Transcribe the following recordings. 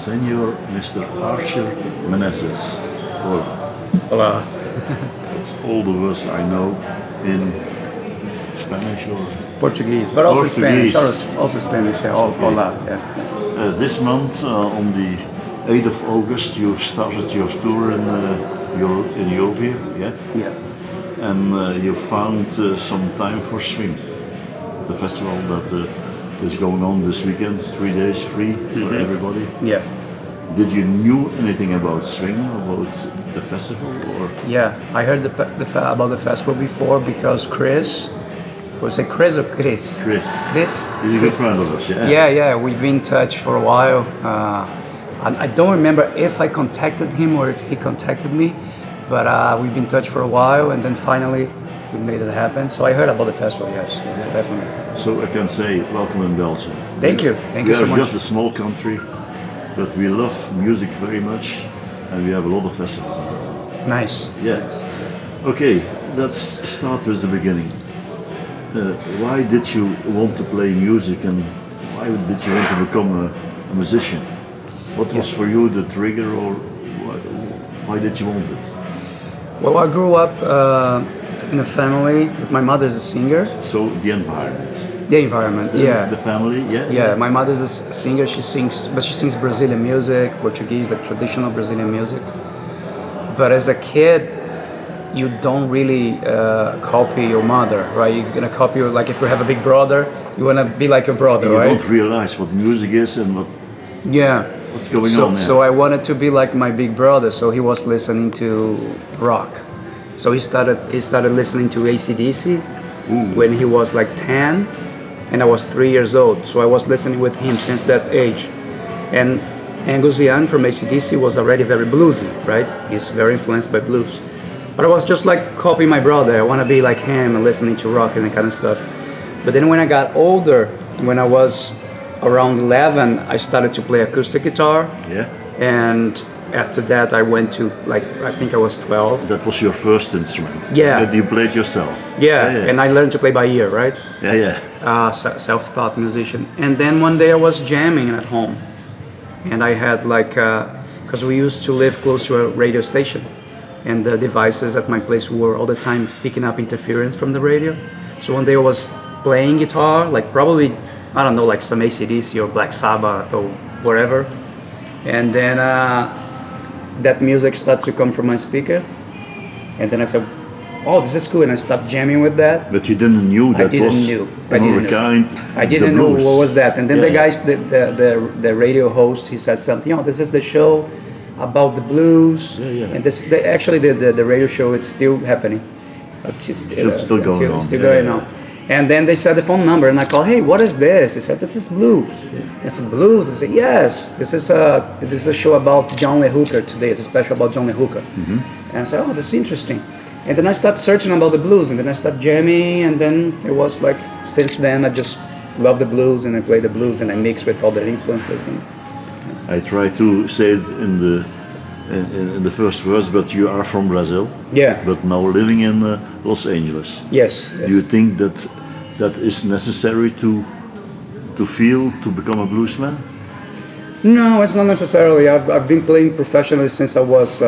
Senor Mr. Artur Menezes. Well, Hola. that's all the words I know in Spanish or Portuguese, but also Portuguese. Spanish. Also Spanish, yeah. Hola, yeah. this month, on the 8th of August, you started your tour in Ethiopia, yeah? Yeah. And you found some time for swing, the festival that is going on this weekend, 3 days free for everybody. Yeah. Did you knew anything about swing, about the festival, or? Yeah, I heard about the festival before because Chris, was it Chris or Chris? Chris. Chris? He's a good friend of us, yeah? Yeah, we've been in touch for a while. I don't remember if I contacted him or if he contacted me, but we've been in touch for a while, and then finally we made it happen. So I heard about the festival, yes, definitely. So I can say, welcome in Belgium. Thank you We so are much. just a small country, but we love music very much, and we have a lot of festivals in Belgium. Nice. Yeah. Okay, let's start with the beginning. Why did you want to play music, and why did you want to become a musician? What was for you the trigger, or why did you want it? Well, I grew up in a family with my mother is a singer. So the environment. The environment, yeah. The family, yeah. Yeah, my mother is a singer. She sings Brazilian music, Portuguese, like traditional Brazilian music. But as a kid, you don't really copy your mother, right? You're gonna copy like if you have a big brother, you wanna be like your brother, You right? don't realize what music is and Yeah. what's going on there. So I wanted to be like my big brother. So he was listening to rock. So he started listening to AC/DC when he was like 10, and I was 3 years old. So I was listening with him since that age. And Angus Young from AC/DC was already very bluesy, right? He's very influenced by blues. But I was just like copying my brother. I want to be like him and listening to rock and that kind of stuff. But then when I got older, when I was around 11, I started to play acoustic guitar. Yeah. And after that, I went to like, I think I was 12. That was your first instrument. Yeah. That you played yourself. Yeah, and I learned to play by ear, right? Yeah. Self-taught musician. And then one day I was jamming at home. And I had like, because we used to live close to a radio station. And the devices at my place were all the time picking up interference from the radio. So one day I was playing guitar, like probably, I don't know, like some AC/DC or Black Sabbath or whatever. And then that music started to come from my speaker. And then I said, oh, this is cool. And I stopped jamming with that. But you didn't know that was another kind. I didn't know what was that. And then the guys, the radio host, he said something, oh, this is the show about the blues. And this, actually the radio show, it's still happening. It's still going on. It's still going on. And then they said the phone number, and I called, hey, what is this? He said, this is blues. I said, blues? I said, yes, this is a show about John Lee Hooker today. It's a special about John Lee Hooker. And I said, oh, this is interesting. And then I started searching about the blues, and then I started jamming, and then it was like, since then I just love the blues, and I play the blues, and I mix with all the influences. I try to say it in the first words, but you are from Brazil. Yeah. But now living in Los Angeles. Yes. Do you think that is necessary to become a bluesman? No, it's not necessarily. I've been playing professionally since I was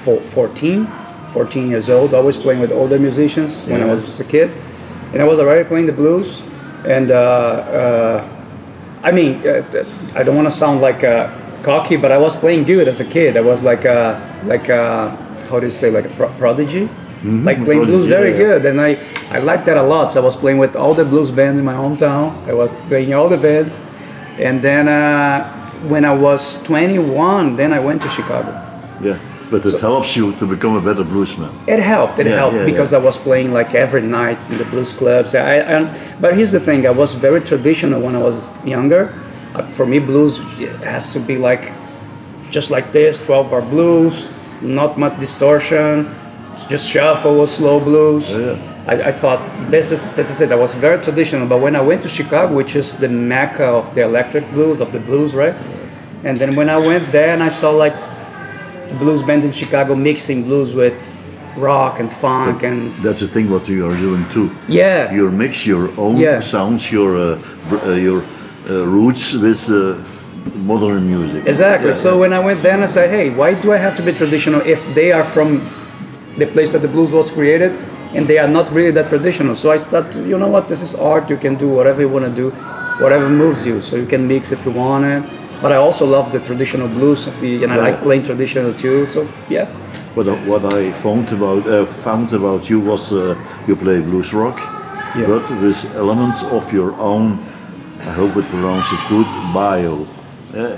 14 years old, always playing with older musicians when I was just a kid. And I was already playing the blues. And I mean, I don't want to sound like cocky, but I was playing good as a kid. I was like how do you say, like a prodigy? Like playing blues very good. And I liked that a lot. So I was playing with all the blues bands in my hometown. I was playing all the bands. And then when I was 21, then I went to Chicago. Yeah. But it helps you to become a better bluesman. It helped because I was playing like every night in the blues clubs. But here's the thing, I was very traditional when I was younger. For me, blues has to be like, just like this, 12-bar blues, not much distortion, just shuffle, slow blues. I thought this is it. I was very traditional, but when I went to Chicago, which is the mecca of the electric blues, of the blues, right? And then when I went there and I saw like blues bands in Chicago mixing blues with rock and funk, and that's the thing what you are doing too. Yeah. You mix your own sounds, your roots with modern music. Exactly. Yeah, So when I went there, I said, hey, why do I have to be traditional if they are from the place that the blues was created and they are not really that traditional? So I started, you know what, this is art. You can do whatever you want to do, whatever moves you. So you can mix if you want it. But I also love the traditional blues, and I like playing traditional too. So yeah. What I found about you was you play blues rock, Yeah. but with elements of your own. I hope it pronounces good. Bio.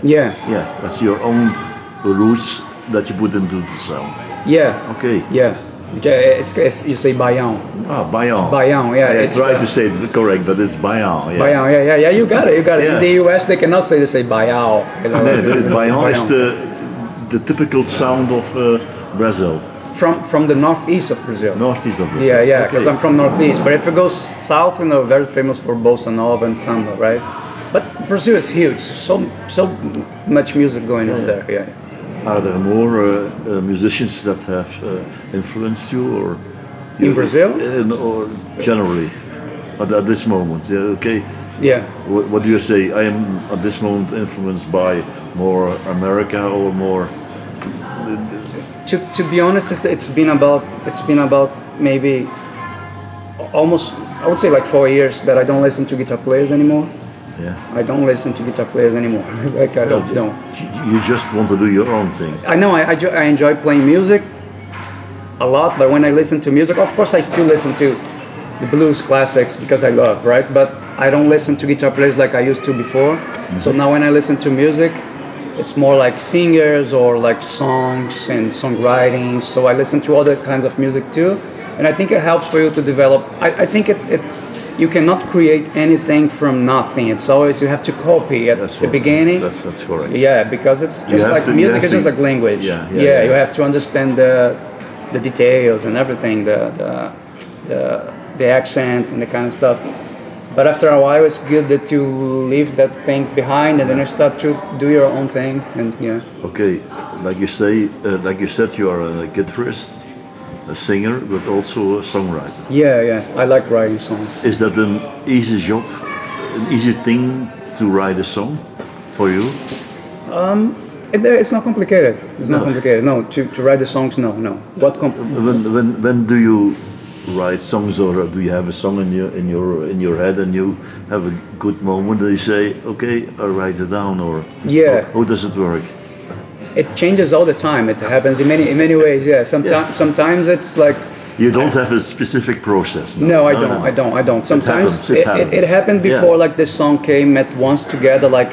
Yeah. Yeah, that's your own roots that you put into the sound. Yeah. Okay. Yeah. Okay, it's you say bayan. Ah, Bayan. Bayan, yeah. I it's, tried to say it correct, but it's Bayan. Yeah. Bayan, yeah. You got it. Yeah. In the US, they cannot say, they say bayao. You know, No, but Bayan is Bayan. the typical sound of Brazil, From the northeast of Brazil. northeast of Brazil. Yeah, because Okay. I'm from northeast. But if it goes south, you know, very famous for bossa nova and samba, right? But Brazil is huge. So much music going on there. Yeah. Are there more musicians that have influenced you, or In Brazil? or generally at this moment? Yeah, okay. Yeah. What do you say? I am at this moment influenced by more America or more. To be honest, it's been about maybe almost, I would say, like 4 years that I don't listen to guitar players anymore. Yeah. I don't listen to guitar players anymore. Like I don't. You just want to do your own thing. I know I enjoy playing music a lot, but when I listen to music, of course I still listen to the blues classics because I love, right? But I don't listen to guitar players like I used to before. So now when I listen to music, it's more like singers or like songs and songwriting. So I listen to other kinds of music too, and I think it helps for you to develop. I think you cannot create anything from nothing. It's always you have to copy at the beginning. That's correct. Yeah, because it's just like music is just like language. Yeah. You have to understand the details and everything, the accent and the kind of stuff. But after a while, it's good that you leave that thing behind and then you start to do your own thing. And yeah. Okay, like you said, you are a guitarist, a singer, but also a songwriter. Yeah. I like writing songs. Is that an easy job, an easy thing to write a song for you? It's not complicated. It's not complicated. No, to write the songs, no. When do you write songs, or do you have a song in your head and you have a good moment that you say, okay, I'll write it down, or Yeah. how does it work? It changes all the time. It happens in many ways. Yeah. Sometimes it's like. You don't have a specific process. No, I don't. Sometimes It happens. It happened before, Yeah. like this song came at once together, like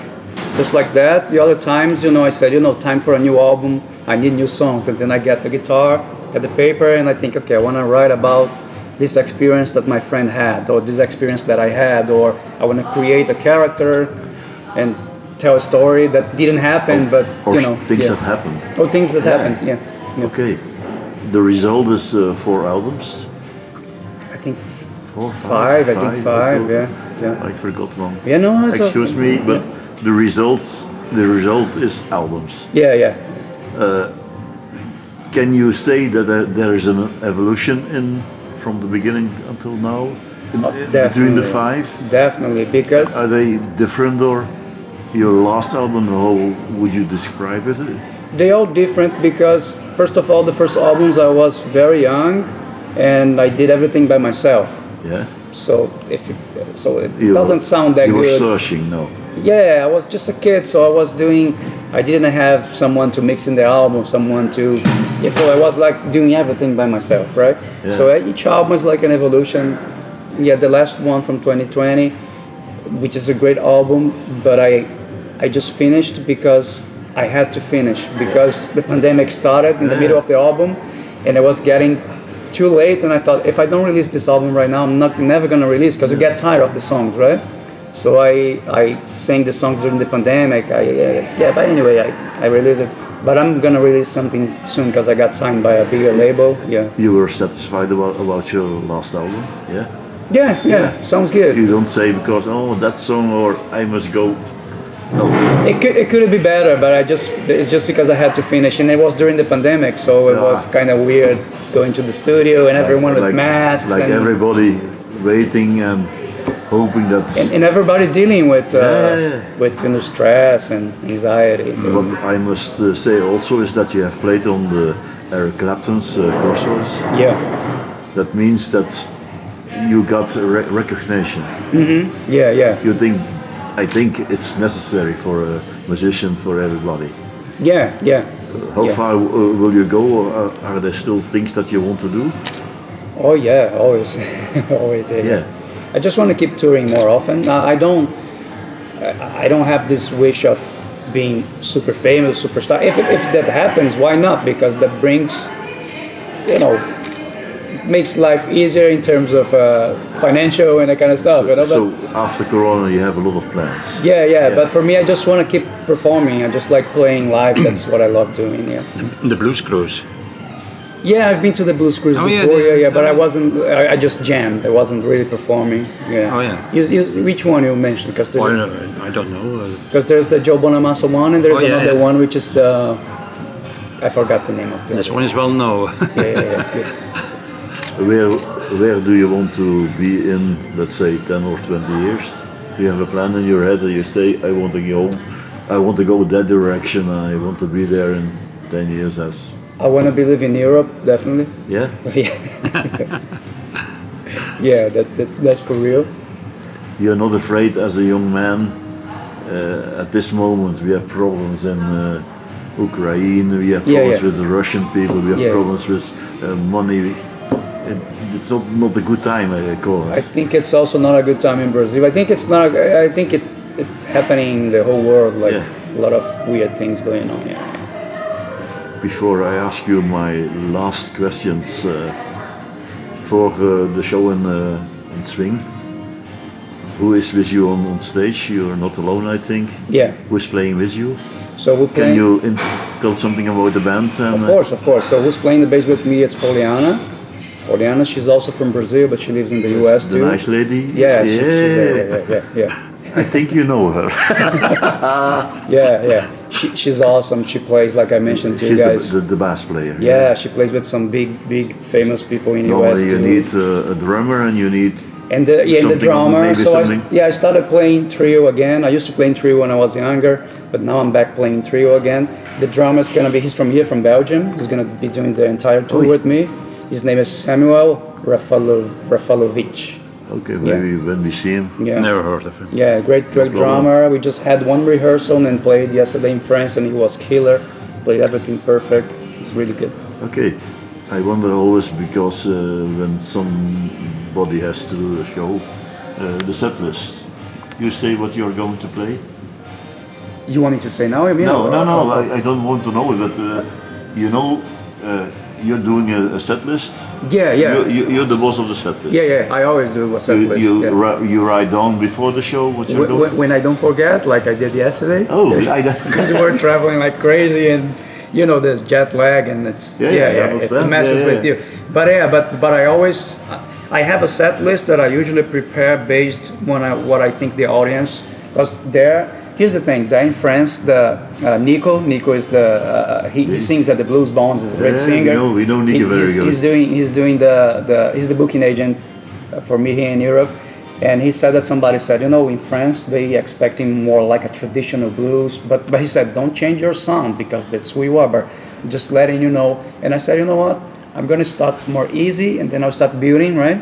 just like that. The other times, I said, time for a new album. I need new songs, and then I get the guitar, get the paper, and I think, okay, I want to write about this experience that my friend had, or this experience that I had, or I want to create a character and tell a story that didn't happen, but things have happened. Or things that happened. Yeah. Okay, the result is 4 albums. I think 4, 5. I think 5. Yeah. I forgot one. Yeah. No. it's Excuse okay. me, but the result is albums. Yeah. Can you say that there is an evolution from the beginning until now between the 5? Definitely, because Are they different, or your last album? How would you describe it? they all different. Because first of all, the first albums I was very young, and I did everything by myself. Yeah. So it doesn't sound that you good. were searching, no? Yeah, I was just a kid, so I didn't have someone to mix in the album, someone to. Yeah, so I was like doing everything by myself, right? Yeah. So each album is like an evolution. Yeah, the last one from 2020, which is a great album, but I just finished because I had to finish, because the pandemic started in the middle of the album, and it was getting too late, and I thought, if I don't release this album right now, I'm never gonna release, because you get tired of the songs, right? So I sang the songs during the pandemic. But anyway, I released it. But I'm gonna release something soon because I got signed by a bigger label. Yeah. You were satisfied about your last album, yeah? Yeah. Sounds good. You don't say because that song, or I must go. No. It could be better, but it's just because I had to finish, and it was during the pandemic, so it was kind of weird going to the studio and everyone with masks. Like and everybody waiting and. hoping that. And everybody dealing with Yeah. with stress and anxiety. So. What I must say also is that you have played on the Eric Clapton's Crossroads. Yeah, That means that you got recognition. yeah. I think it's necessary for a musician, for everybody. Yeah. How Yeah. far will you go, or are there still things that you want to do? Oh yeah, always, always. Yeah. I just want to keep touring more often. I don't have this wish of being super famous, superstar. If that happens, why not? Because that brings, makes life easier in terms of financial and that kind of stuff. But, So after Corona, you have a lot of plans. yeah. But for me, I just want to keep performing. I just like playing live. That's what I love doing. Yeah. The Blues Cruise. Yeah, I've been to the Blues Cruise Oh, yeah, before. the- Yeah. But I wasn't. I just jammed. I wasn't really performing. Yeah. Oh, yeah. Which one you mentioned? Because Or, there's, I don't know. there's the Joe Bonamassa one, and there's Oh, yeah, another yeah. one which is the. I forgot the name of the. This one is well known. Yeah. Where do you want to be in, let's say, 10 or 20 years? Do you have a plan in your head that you say, I want to go, I want to go that direction, I want to be there in 10 years as, I want to be living in Europe, definitely. yeah? Yeah. Yeah, that's for real. You're not afraid as a young man, at this moment we have problems in Ukraine, we have Yeah, problems yeah. with the Russian people, we have Yeah. problems with money. It's not a good time, I call I it. think it's also not a good time in Brazil. I think it's not. I think it's happening in the whole world. Like Yeah. a lot of weird things going on. Yeah. Before I ask you my last questions for the show in Swing, who is with you on stage? You're not alone, I think. Yeah. Who's playing with you? So we're Can playing. you tell something about the band? And, Of course. So who's playing the bass with me? It's Poliana. Poliana, she's also from Brazil, but she lives in the U.S. the too. nice lady? Yeah, yeah. I think you know her. Yeah. She's awesome. She plays, like I mentioned to you She's guys. the bass player. Yeah, she plays with some big famous people in the US Normally you too. need a drummer and you need And the something, drummer. maybe So something. I started playing trio again. I used to play in trio when I was younger, but now I'm back playing trio again. The drummer's gonna be, he's from here, from Belgium. He's gonna be doing the entire tour Oei. with me. His name is Samuel Rafalovic. Okay, maybe when we see him. Yeah. Never heard of him. Yeah, great problem. drummer. We just had one rehearsal and played yesterday in France, and he was killer. Played everything perfect. It's really good. Okay, I wonder always because when somebody has to do a show, the set list. You say what you're going to play? You want me to say now? I mean, No, I don't want to know, but you're doing a set list. Yeah. You're the boss of the set list. Yeah. I always do a set list. yeah. You write down before the show what you're doing. When I don't forget, like I did yesterday. Oh, Because we were traveling like crazy, and the jet lag, and it's I it understand. messes Yeah. with you. But I always I have a set list that I usually prepare based on what I think the audience, because here's the thing. There in France, the Nico is he sings at the Blues Bones. He's a great singer. We know Nico very good. He's doing he's the booking agent for me here in Europe, and he said that somebody said, in France they expecting more like a traditional blues, but he said don't change your sound because that's who you are, but just letting you know. And I said, you know what, I'm gonna start more easy, and then I'll start building, right?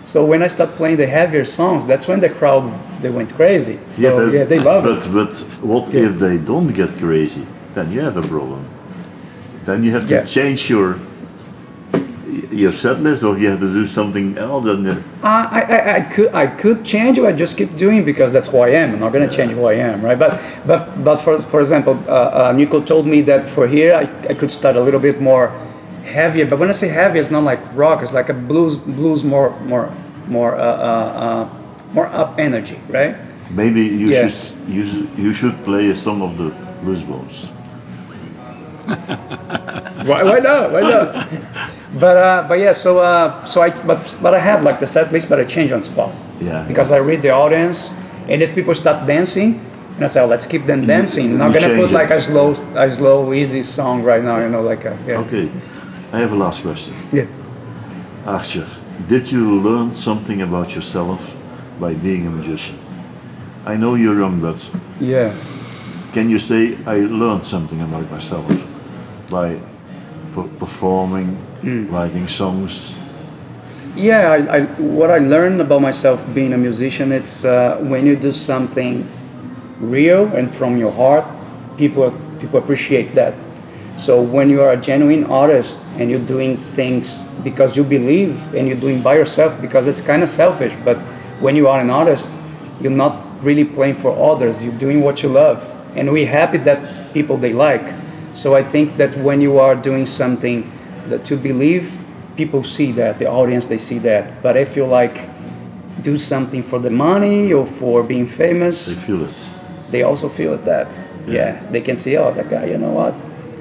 So when I start playing the heavier songs, that's when the crowd, they went crazy. So they love it. But what if they don't get crazy? Then you have a problem. Then you have to change your set list, or you have to do something else. And I could change it. I just keep doing because that's who I am. I'm not gonna change who I am, right? But for example, Nico told me that for here I could start a little bit more heavier. But when I say heavy, it's not like rock. It's like a blues more up energy, right? maybe you should play some of the Blues Bones. Why not? But yeah. But I have like the set list, but I change on spot. Yeah. Because I read the audience, and if people start dancing, and I say, let's keep them dancing. Not gonna change put like it. a slow, easy song right now. Yeah. Okay, I have a last question. Yeah. Artur, did you learn something about yourself by being a musician? I know you're young, but Yeah. can you say I learned something about myself by performing, writing songs? Yeah, what I learned about myself being a musician, it's when you do something real and from your heart, people appreciate that. So when you are a genuine artist and you're doing things because you believe and you're doing by yourself, because it's kind of selfish, but when you are an artist, you're not really playing for others, you're doing what you love. And we're happy that people they like. So I think that when you are doing something that you believe, people see that, the audience they see that. But if you like do something for the money or for being famous, They feel it. they also feel it that they can see, oh, that guy, you know what,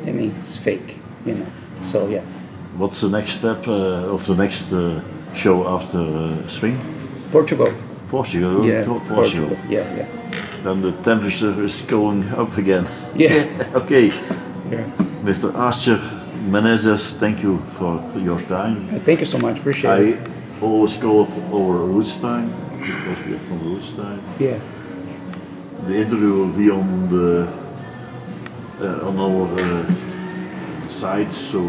I mean, it's fake, you know. So yeah. What's the next step of the next show after Swing? Portugal. Portugal. Yeah, To Portugal. Yeah. Then the temperature is going up again. Yeah. Okay, Yeah. Mr. Artur Menezes, thank you for your time. Thank you so much, appreciate it. I always call it our roots time because we are from roots time. Yeah. The interview will be on our site, so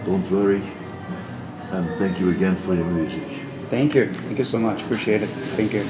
don't worry. And thank you again for your music. Thank you so much, appreciate it. Thank you.